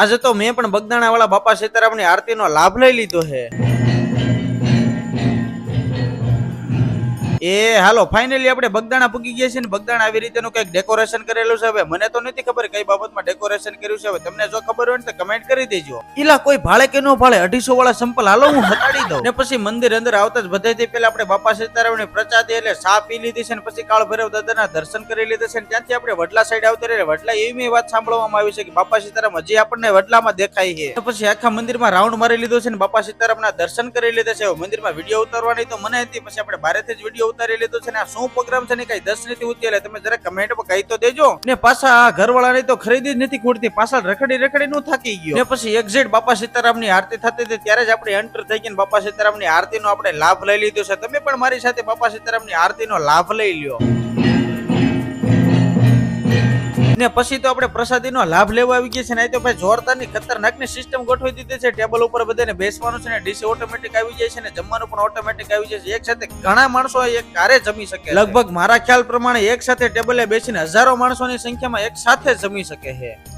આજે તો મેં પણ બગદાણા વાળા બાપા સીતારામની આરતીનો લાભ લઈ લીધો છે. એ હાલો ફાઇનલી આપણે બગદાણા પૂગી ગયા છે ને બગદાણા આવી રીતેનું કઈક ડેકોરેશન કરેલું છે. હવે મને તો નથી ખબર કઈ બાબતમાં ડેકોરેશન કર્યું છે. હવે તમને જો ખબર હોય ને તો કમેન્ટ કરી દેજો. ઈલા કોઈ ભાડે કે નો ભાડે 250 વાળા સંપલ હાલો હું હટાડી દઉં ને પછી મંદિર અંદર આવતા જ બધાથી પહેલા આપણે બાપા સીતારામની પ્રસાદી એટલે ચા પી લીધી છે ને પછી કાળ ભૈરવ દાદાના દર્શન કરી લીધા છે ને ત્યાંથી આપણે વડલા સાઈડ આવતા રહે. વડલા એવી વાત સાંભળવામાં આવી છે કે બાપા સીતારામ હજી આપણને વડલામાં દેખાય છે. પછી આખા મંદિરમાં રાઉન્ડ મારી લીધો છે ને બાપા સીતારામના દર્શન કરી લીધા છે. મંદિરમાં વિડીયો ઉતારવાની તો મને હતી, પછી આપણે બહારથી જ વિડીયો ઉતારી લીધો છે ને આ શું પ્રોગ્રામ છે ને કઈ 10 નથી ઉતરી. તમે જરા કમેન્ટમાં કહી તો દેજો ને. પાછા આ ઘરવાળાની તો ખરીદી જ નથી ખૂટતી, પાછળ રખડી નું થાકી ગયો ને. પછી એક્ઝેક્ટ બાપા સીતારામની આરતી થતી હતી ત્યારે જ આપણે એન્ટર થઈ ગયા. બાપા સીતારામની આરતીનો આપણે લાભ લઈ લીધો છે. તમે પણ મારી સાથે બાપા સીતારામની આરતીનો લાભ લઈ લ્યો ને. પછી તો આપણે પ્રસાદીનો લાભ લેવા આવી ગયા છે ને. તો ભાઈ જોરદારની ખતરનાકની સિસ્ટમ ગોઠવી દીધી છે. ટેબલ ઉપર બધાને બેસવાનું છે ને, ડીશ ઓટોમેટિક આવી જાય છે ને, જમવાનું પણ ઓટોમેટિક આવી જાય છે. એક સાથે ઘણા માણસો એક કારે જમી શકે. લગભગ મારા ખ્યાલ પ્રમાણે એક સાથે ટેબલે બેસીને હજારો માણસોની સંખ્યામાં એક સાથે જમી શકે છે.